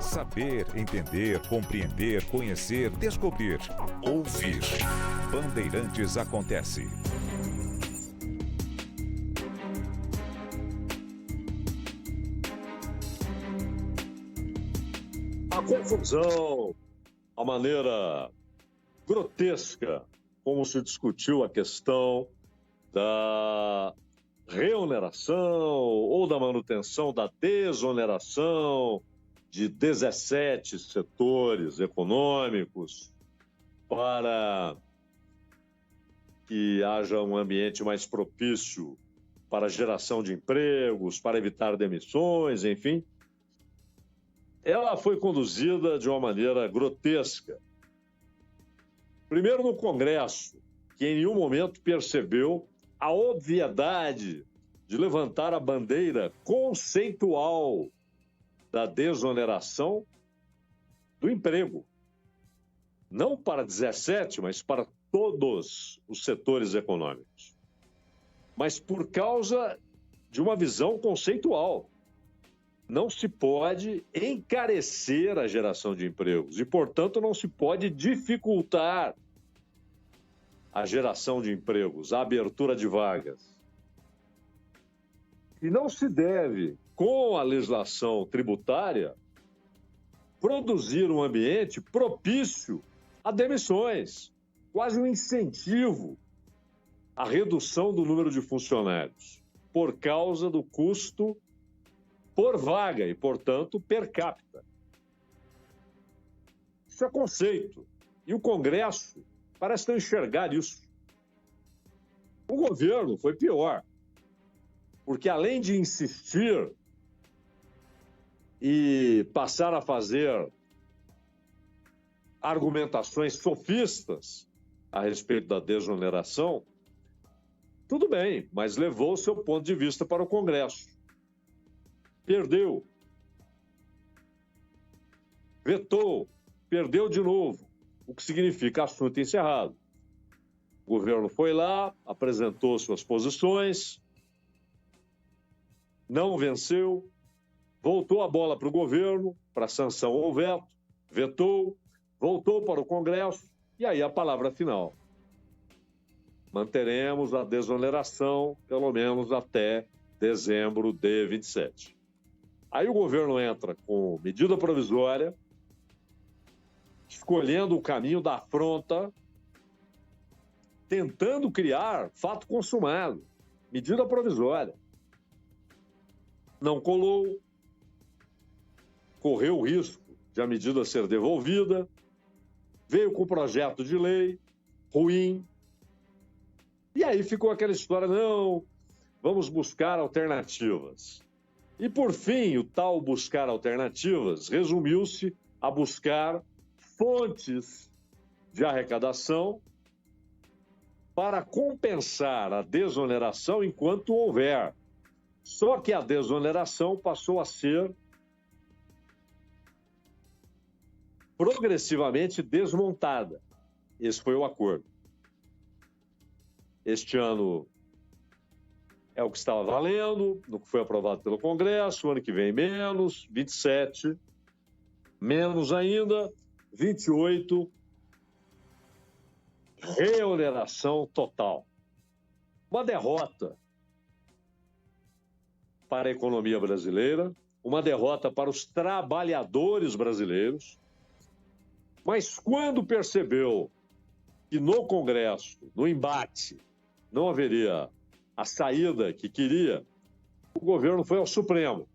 Saber, entender, compreender, conhecer, descobrir, ouvir. Bandeirantes acontece. A confusão, a maneira grotesca como se discutiu a questão da reoneração ou da manutenção da desoneração de 17 setores econômicos para que haja um ambiente mais propício para a geração de empregos, para evitar demissões, enfim. Ela foi conduzida de uma maneira grotesca. Primeiro no Congresso, que em nenhum momento percebeu a obviedade de levantar a bandeira conceitual da desoneração do emprego. Não para 17, mas para todos os setores econômicos. Mas por causa de uma visão conceitual. Não se pode encarecer a geração de empregos e, portanto, não se pode dificultar a geração de empregos, a abertura de vagas. E não se deve, com a legislação tributária, produzir um ambiente propício a demissões, quase um incentivo à redução do número de funcionários, por causa do custo por vaga e, portanto, per capita. Isso é conceito. E o Congresso parece não enxergar isso. O governo foi pior, porque além de insistir e passar a fazer argumentações sofistas a respeito da desoneração, tudo bem, mas levou o seu ponto de vista para o Congresso. Perdeu, vetou, perdeu de novo, o que significa assunto encerrado. O governo foi lá, apresentou suas posições, não venceu, voltou a bola para o governo, para sanção ou veto, vetou, voltou para o Congresso e aí a palavra final. Manteremos a desoneração pelo menos até dezembro de 27. Aí o governo entra com medida provisória, escolhendo o caminho da afronta, tentando criar fato consumado, medida provisória. Não colou, correu o risco de a medida ser devolvida, veio com projeto de lei ruim, e aí ficou aquela história, não, vamos buscar alternativas. E, por fim, o tal buscar alternativas resumiu-se a buscar fontes de arrecadação para compensar a desoneração enquanto houver. Só que a desoneração passou a ser progressivamente desmontada. Esse foi o acordo. Este ano é o que estava valendo, no que foi aprovado pelo Congresso, o ano que vem menos, 27, menos ainda, 28, reoneração total. Uma derrota para a economia brasileira, uma derrota para os trabalhadores brasileiros, mas quando percebeu que no Congresso, no embate, não haveria a saída que queria, o governo foi ao Supremo.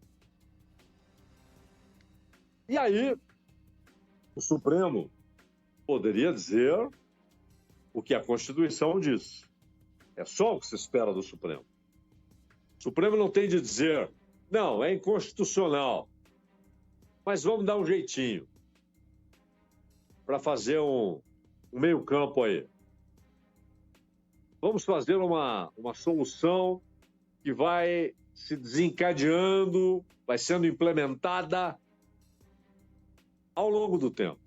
E aí, o Supremo poderia dizer o que a Constituição diz. É só o que se espera do Supremo. O Supremo não tem de dizer, não, é inconstitucional, mas vamos dar um jeitinho para fazer um meio campo aí. Vamos fazer uma solução que vai se desencadeando, vai sendo implementada ao longo do tempo.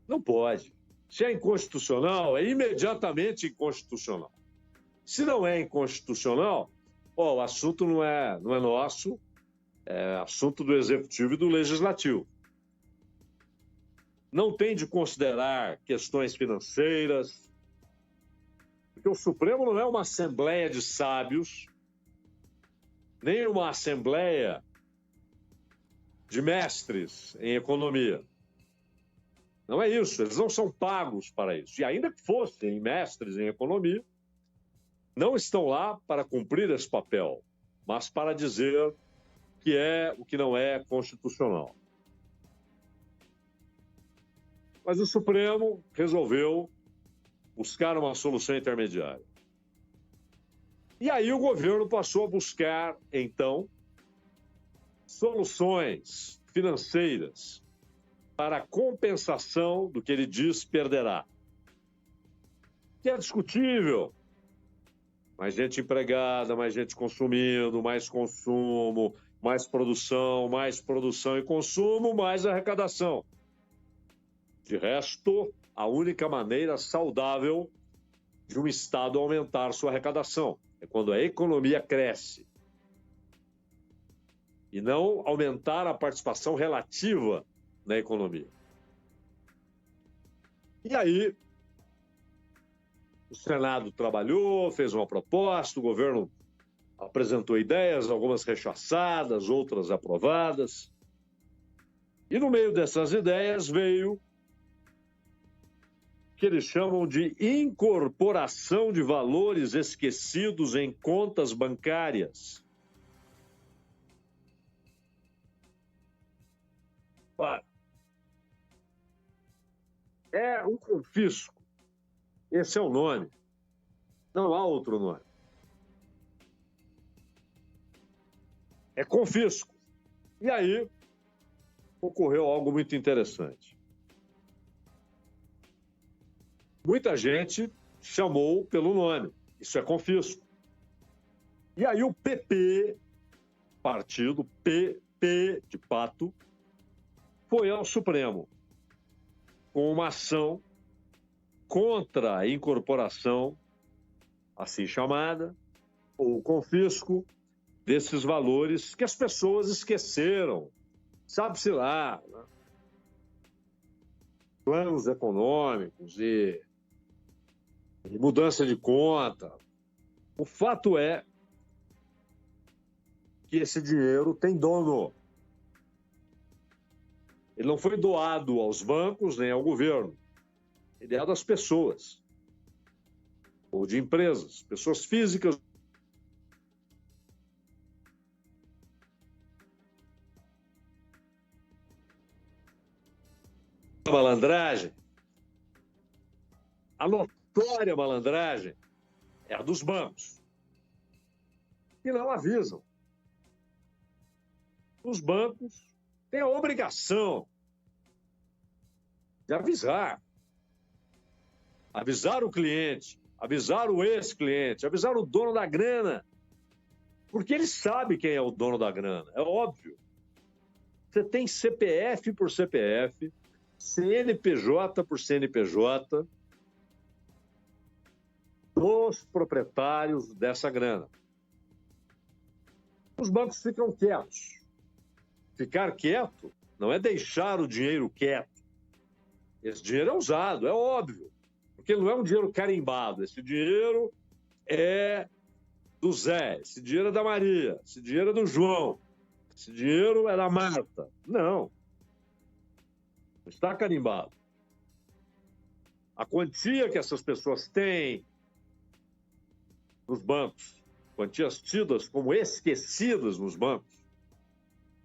Não pode. Se é inconstitucional, é imediatamente inconstitucional. Se não é inconstitucional, o assunto não é nosso, é assunto do Executivo e do Legislativo. Não tem de considerar questões financeiras, porque o Supremo não é uma assembleia de sábios, nem uma assembleia de mestres em economia. Não é isso, eles não são pagos para isso. E ainda que fossem mestres em economia, não estão lá para cumprir esse papel, mas para dizer que é o que não é constitucional. Mas o Supremo resolveu buscar uma solução intermediária. E aí o governo passou a buscar, então, soluções financeiras para a compensação do que ele diz perderá. Que é discutível. Mais gente empregada, mais gente consumindo, mais consumo, mais produção e consumo, mais arrecadação. De resto, a única maneira saudável de um Estado aumentar sua arrecadação é quando a economia cresce. E não aumentar a participação relativa na economia. E aí, o Senado trabalhou, fez uma proposta, o governo apresentou ideias, algumas rechaçadas, outras aprovadas. E no meio dessas ideias veio o que eles chamam de incorporação de valores esquecidos em contas bancárias. É um confisco. Esse é o nome. Não há outro nome. É confisco. E aí, ocorreu algo muito interessante. Muita gente chamou pelo nome. Isso é confisco. E aí o PP, partido PP de pato, foi ao Supremo com uma ação contra a incorporação, assim chamada, ou confisco desses valores que as pessoas esqueceram. Sabe-se lá, né? Planos econômicos e mudança de conta. O fato é que esse dinheiro tem dono. Ele não foi doado aos bancos nem ao governo. Ele é das pessoas, ou de empresas, pessoas físicas. A malandragem, a notória malandragem, é a dos bancos, que não avisam. Os bancos têm a obrigação de avisar. Avisar o cliente, avisar o ex-cliente, avisar o dono da grana. Porque ele sabe quem é o dono da grana, é óbvio. Você tem CPF por CPF, CNPJ por CNPJ, dos proprietários dessa grana. Os bancos ficam quietos. Ficar quieto não é deixar o dinheiro quieto. Esse dinheiro é usado, é óbvio. Porque não é um dinheiro carimbado. Esse dinheiro é do Zé, esse dinheiro é da Maria, esse dinheiro é do João, esse dinheiro é da Marta. Não. Não está carimbado. A quantia que essas pessoas têm nos bancos, quantias tidas como esquecidas nos bancos,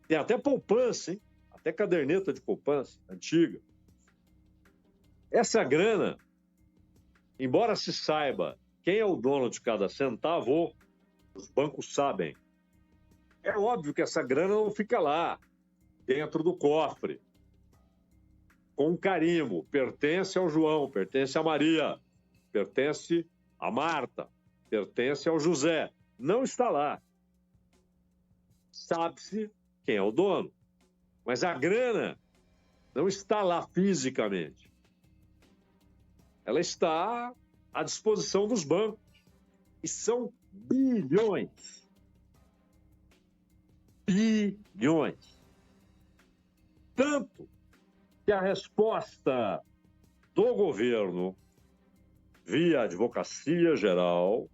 tem até poupança, hein? Até caderneta de poupança antiga. Essa grana, embora se saiba quem é o dono de cada centavo, os bancos sabem. É óbvio que essa grana não fica lá, dentro do cofre, com um carimbo. Pertence ao João, pertence a Maria, pertence a Marta, pertence ao José. Não está lá. Sabe-se quem é o dono. Mas a grana não está lá fisicamente. Ela está à disposição dos bancos. E são bilhões. Bilhões. Tanto que a resposta do governo, via Advocacia Geral,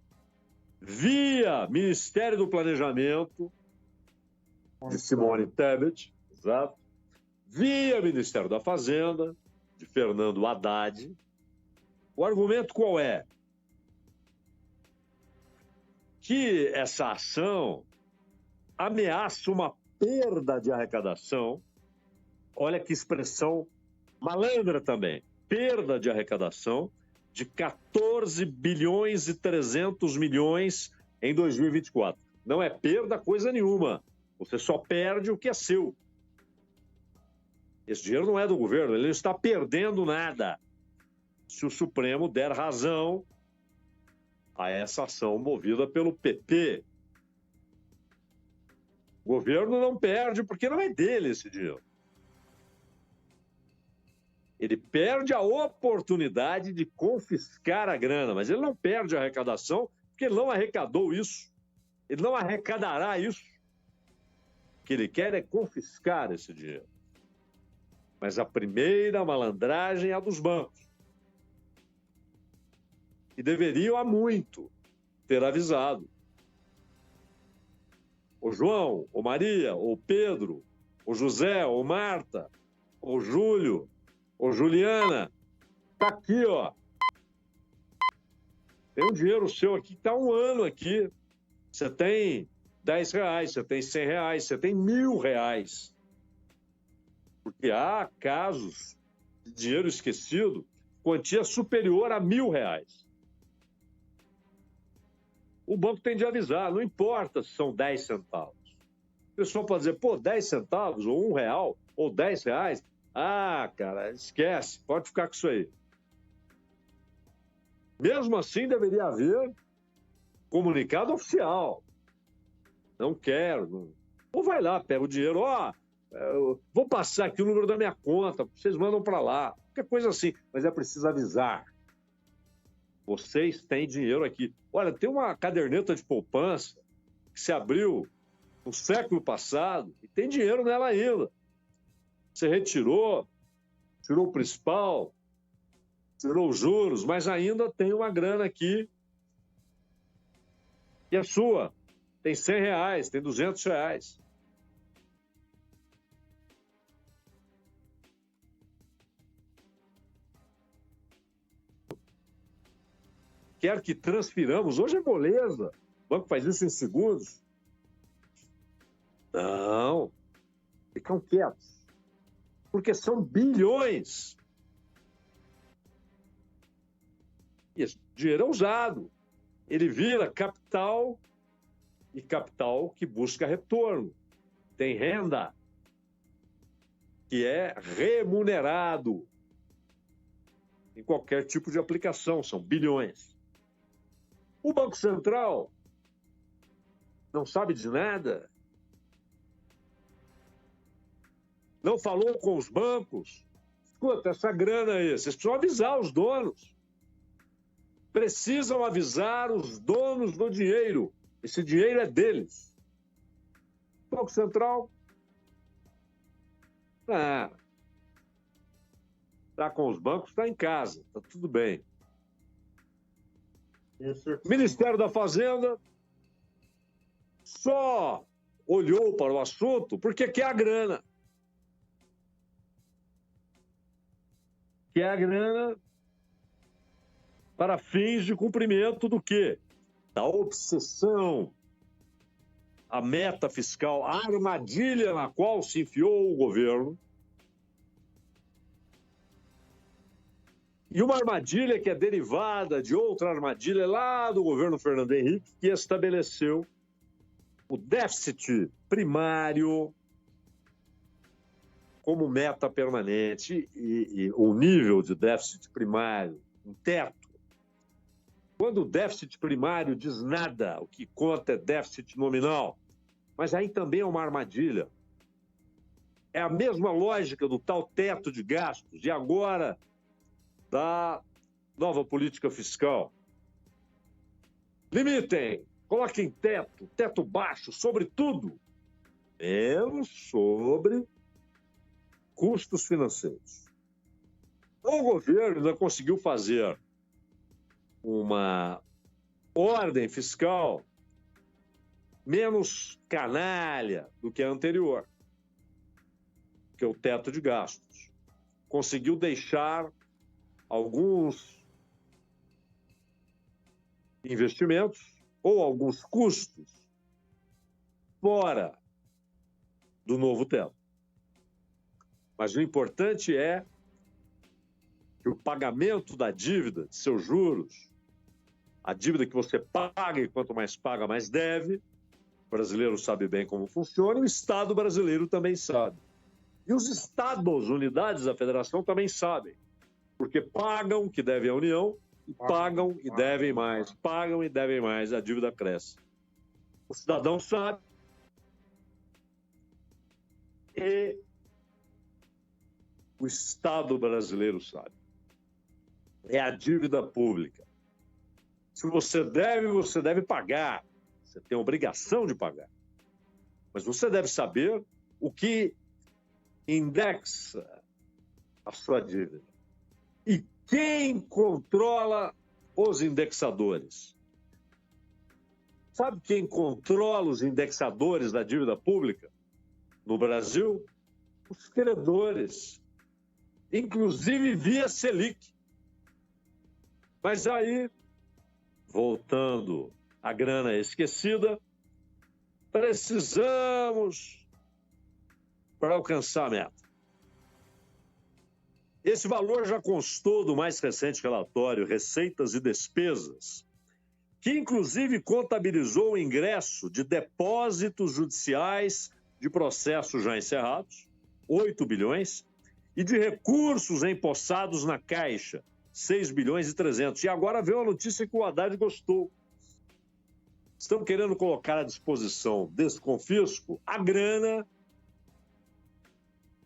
via Ministério do Planejamento, de Simone Tebet, exato, via Ministério da Fazenda, de Fernando Haddad. O argumento qual é? Que essa ação ameaça uma perda de arrecadação. Olha que expressão malandra também. Perda de arrecadação de 14 bilhões e 300 milhões em 2024. Não é perda coisa nenhuma. Você só perde o que é seu. Esse dinheiro não é do governo, ele não está perdendo nada. Se o Supremo der razão a essa ação movida pelo PP. O governo não perde porque não é dele esse dinheiro. Ele perde a oportunidade de confiscar a grana, mas ele não perde a arrecadação porque ele não arrecadou isso. Ele não arrecadará isso. O que ele quer é confiscar esse dinheiro. Mas a primeira malandragem é a dos bancos. E deveriam há muito ter avisado. O João, o Maria, o Pedro, o José, o Marta, o Júlio, o Juliana, tá aqui, ó. Tem um dinheiro seu aqui que tá um ano aqui. Você tem R$10, você tem R$100, você tem R$1.000. Porque há casos de dinheiro esquecido, quantia superior a R$1.000. O banco tem de avisar, não importa se são 10 centavos. O pessoal pode dizer, pô, 10 centavos, ou R$1, ou R$10. Ah, cara, esquece, pode ficar com isso aí. Mesmo assim, deveria haver comunicado oficial. Não quero. Não... Ou vai lá, pega o dinheiro, ó, vou passar aqui o número da minha conta, vocês mandam para lá. Qualquer coisa assim, mas é preciso avisar. Vocês têm dinheiro aqui. Olha, tem uma caderneta de poupança que se abriu no século passado e tem dinheiro nela ainda. Você retirou, tirou o principal, tirou os juros, mas ainda tem uma grana aqui que é sua. Tem R$100, tem R$200. Quer que transfiramos? Hoje é moleza. O banco faz isso em segundos. Não. Ficam quietos. Porque são bilhões. E esse dinheiro é usado. Ele vira capital e capital que busca retorno. Tem renda que é remunerado em qualquer tipo de aplicação. São bilhões. O Banco Central não sabe de nada. Não falou com os bancos. Escuta, essa grana aí, vocês precisam avisar os donos. Precisam avisar os donos do dinheiro. Esse dinheiro é deles. O Banco Central... Está com os bancos, está em casa, está tudo bem. O Ministério da Fazenda só olhou para o assunto porque quer a grana. Quer a grana para fins de cumprimento do quê? Da obsessão, a meta fiscal, a armadilha na qual se enfiou o governo. E uma armadilha que é derivada de outra armadilha lá do governo Fernando Henrique, que estabeleceu o déficit primário como meta permanente e o nível de déficit primário, um teto. Quando o déficit primário diz nada, o que conta é déficit nominal. Mas aí também é uma armadilha. É a mesma lógica do tal teto de gastos, e agora da nova política fiscal. Limitem, coloquem teto baixo, sobre tudo, menos sobre custos financeiros. O governo ainda conseguiu fazer uma ordem fiscal menos canalha do que a anterior, que é o teto de gastos. Conseguiu deixar alguns investimentos ou alguns custos fora do novo teto. Mas o importante é que o pagamento da dívida, de seus juros, a dívida que você paga e quanto mais paga, mais deve, o brasileiro sabe bem como funciona e o Estado brasileiro também sabe. E os estados, unidades da federação, também sabem, porque pagam o que devem à União e pagam e devem mais, pagam e devem mais, a dívida cresce. O cidadão sabe e o Estado brasileiro sabe. É a dívida pública. Se você deve pagar. Você tem a obrigação de pagar. Mas você deve saber o que indexa a sua dívida. E quem controla os indexadores? Sabe quem controla os indexadores da dívida pública no Brasil? Os credores, inclusive via Selic. Mas aí, voltando à grana esquecida, precisamos para alcançar a meta. Esse valor já constou do mais recente relatório Receitas e Despesas, que inclusive contabilizou o ingresso de depósitos judiciais de processos já encerrados, 8 bilhões, e de recursos empossados na Caixa, 6 bilhões e 300. E agora veio a notícia que o Haddad gostou. Estão querendo colocar à disposição desse confisco a grana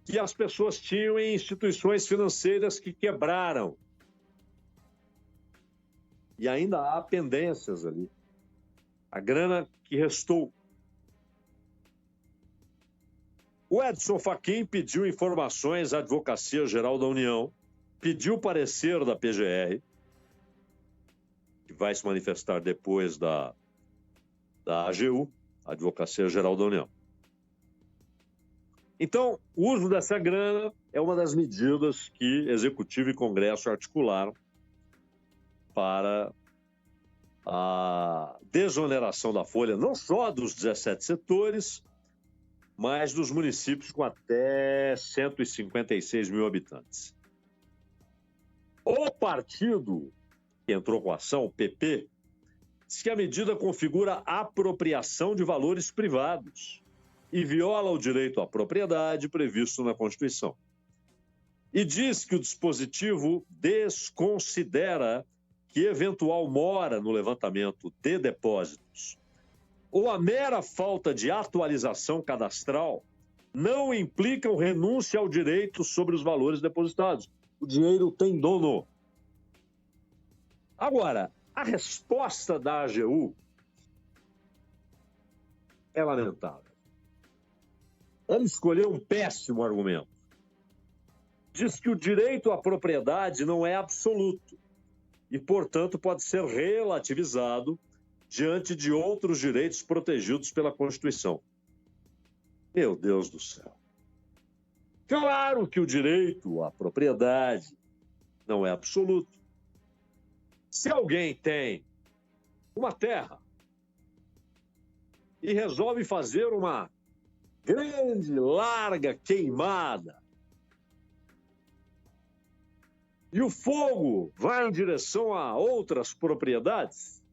que as pessoas tinham em instituições financeiras que quebraram. E ainda há pendências ali. A grana que restou. O Edson Fachin pediu informações à Advocacia Geral da União, pediu parecer da PGR, que vai se manifestar depois da AGU, Advocacia Geral da União. Então, o uso dessa grana é uma das medidas que Executivo e Congresso articularam para a desoneração da folha, não só dos 17 setores, mas dos municípios com até 156 mil habitantes. O partido que entrou com a ação, o PP, diz que a medida configura apropriação de valores privados e viola o direito à propriedade previsto na Constituição. E diz que o dispositivo desconsidera que eventual mora no levantamento de depósitos ou a mera falta de atualização cadastral não implicam renúncia ao direito sobre os valores depositados. O dinheiro tem dono. Agora, a resposta da AGU é lamentável. Ela escolheu um péssimo argumento. Diz que o direito à propriedade não é absoluto e, portanto, pode ser relativizado diante de outros direitos protegidos pela Constituição. Meu Deus do céu. Claro que o direito à propriedade não é absoluto. Se alguém tem uma terra e resolve fazer uma grande, larga queimada e o fogo vai em direção a outras propriedades,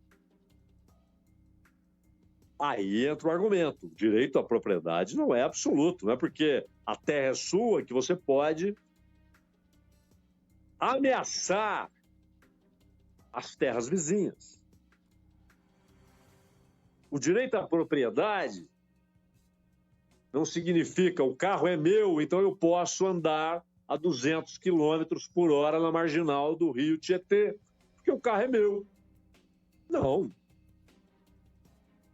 aí entra o argumento. O direito à propriedade não é absoluto, não é porque a terra é sua que você pode ameaçar as terras vizinhas. O direito à propriedade não significa o carro é meu, então eu posso andar a 200 quilômetros por hora na marginal do Rio Tietê, porque o carro é meu. Não.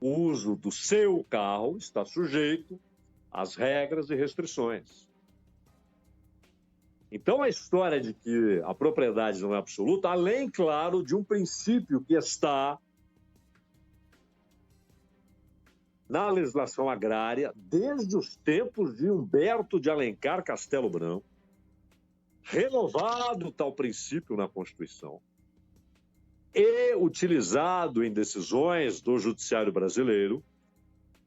o uso do seu carro está sujeito às regras e restrições. Então, a história de que a propriedade não é absoluta, além, claro, de um princípio que está na legislação agrária desde os tempos de Humberto de Alencar Castelo Branco, renovado tal princípio na Constituição e utilizado em decisões do Judiciário brasileiro,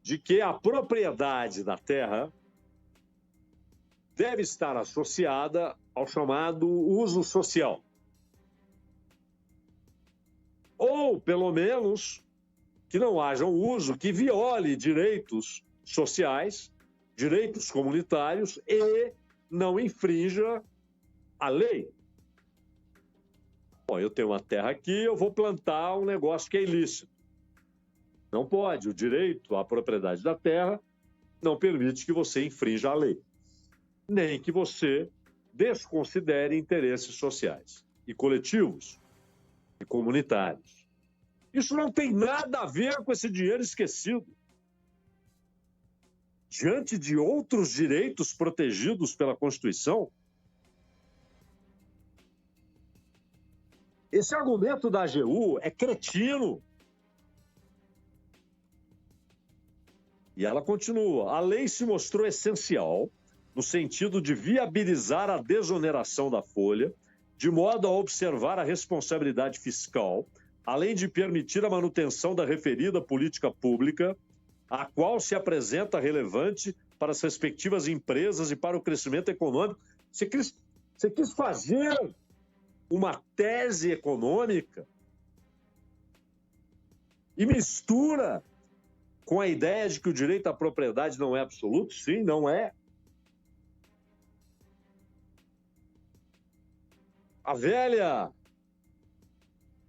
de que a propriedade da terra deve estar associada ao chamado uso social. Ou, pelo menos, que não haja um uso que viole direitos sociais, direitos comunitários e não infrinja a lei. Bom, eu tenho uma terra aqui, eu vou plantar um negócio que é ilícito. Não pode. O direito à propriedade da terra não permite que você infrinja a lei, nem que você desconsidere interesses sociais e coletivos e comunitários. Isso não tem nada a ver com esse dinheiro esquecido. Diante de outros direitos protegidos pela Constituição, esse argumento da AGU é cretino. E ela continua: a lei se mostrou essencial no sentido de viabilizar a desoneração da folha, de modo a observar a responsabilidade fiscal, além de permitir a manutenção da referida política pública, a qual se apresenta relevante para as respectivas empresas e para o crescimento econômico. Você quis fazer uma tese econômica e mistura com a ideia de que o direito à propriedade não é absoluto? Sim, não é. A velha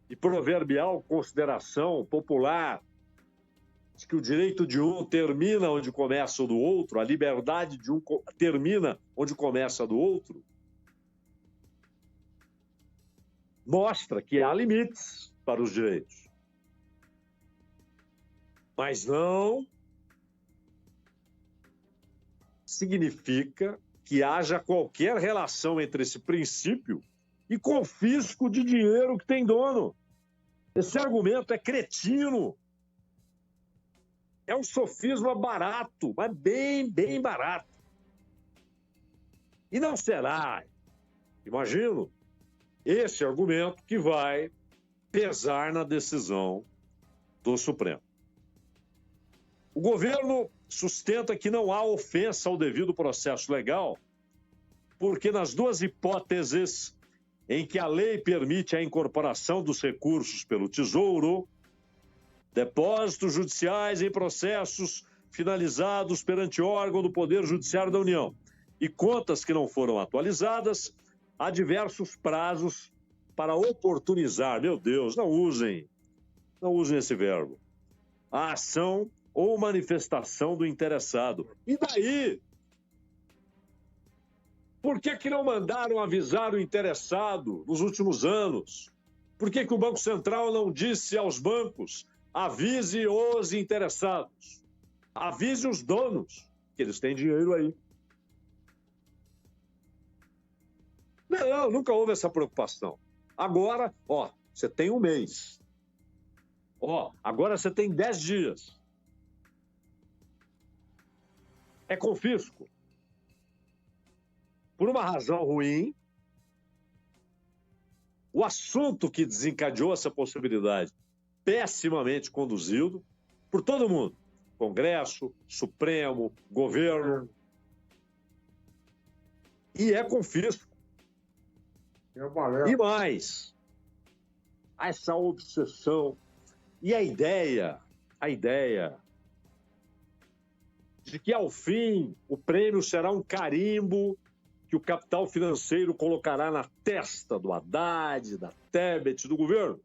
e proverbial consideração popular de que o direito de um termina onde começa o do outro, a liberdade de um termina onde começa a do outro, mostra que há limites para os direitos. Mas não significa que haja qualquer relação entre esse princípio e confisco de dinheiro que tem dono. Esse argumento é cretino. É um sofisma barato, mas bem barato. E não será, imagino, esse argumento que vai pesar na decisão do Supremo. O governo sustenta que não há ofensa ao devido processo legal, porque nas duas hipóteses em que a lei permite a incorporação dos recursos pelo Tesouro, depósitos judiciais em processos finalizados perante órgão do Poder Judiciário da União e contas que não foram atualizadas, há diversos prazos para oportunizar, meu Deus, não usem esse verbo, a ação ou manifestação do interessado. E daí? Por que não mandaram avisar o interessado nos últimos anos? Por que o Banco Central não disse aos bancos: avise os interessados, avise os donos, que eles têm dinheiro aí? Não, nunca houve essa preocupação. Agora, você tem um mês. Agora você tem 10 dias. É confisco. Por uma razão ruim, o assunto que desencadeou essa possibilidade, pessimamente conduzido por todo mundo, Congresso, Supremo, governo, e é confisco. E mais, essa obsessão e a ideia de que, ao fim, o prêmio será um carimbo que o capital financeiro colocará na testa do Haddad, da Tebet, do governo.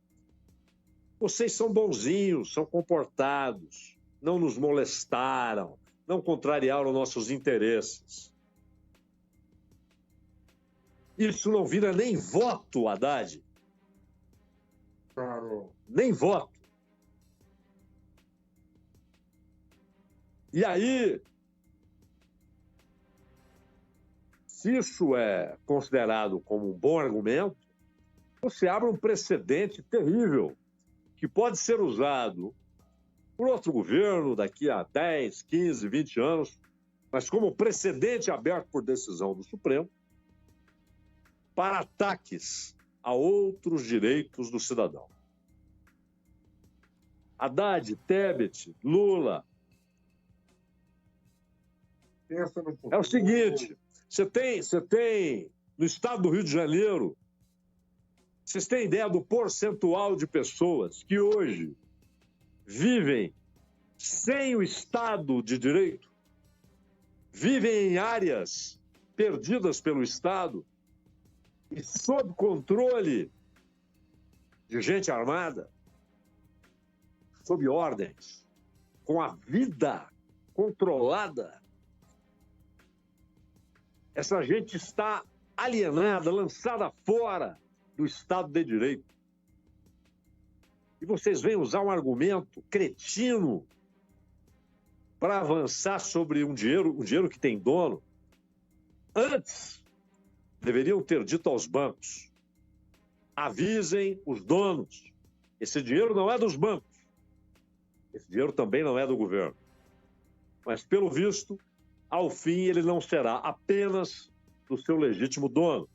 Vocês são bonzinhos, são comportados, não nos molestaram, não contrariaram nossos interesses. Isso não vira nem voto, Haddad. Claro. Nem voto. E aí, se isso é considerado como um bom argumento, você abre um precedente terrível que pode ser usado por outro governo daqui a 10, 15, 20 anos, mas como precedente aberto por decisão do Supremo, para ataques a outros direitos do cidadão. Haddad, Tebet, Lula. É o seguinte, você tem no estado do Rio de Janeiro, vocês têm ideia do percentual de pessoas que hoje vivem sem o Estado de Direito? Vivem em áreas perdidas pelo Estado e sob controle de gente armada, sob ordens, com a vida controlada. Essa gente está alienada, lançada fora do Estado de Direito. E vocês vêm usar um argumento cretino para avançar sobre um dinheiro que tem dono. Antes, deveriam ter dito aos bancos: avisem os donos, esse dinheiro não é dos bancos, esse dinheiro também não é do governo. Mas, pelo visto, ao fim, ele não será apenas do seu legítimo dono.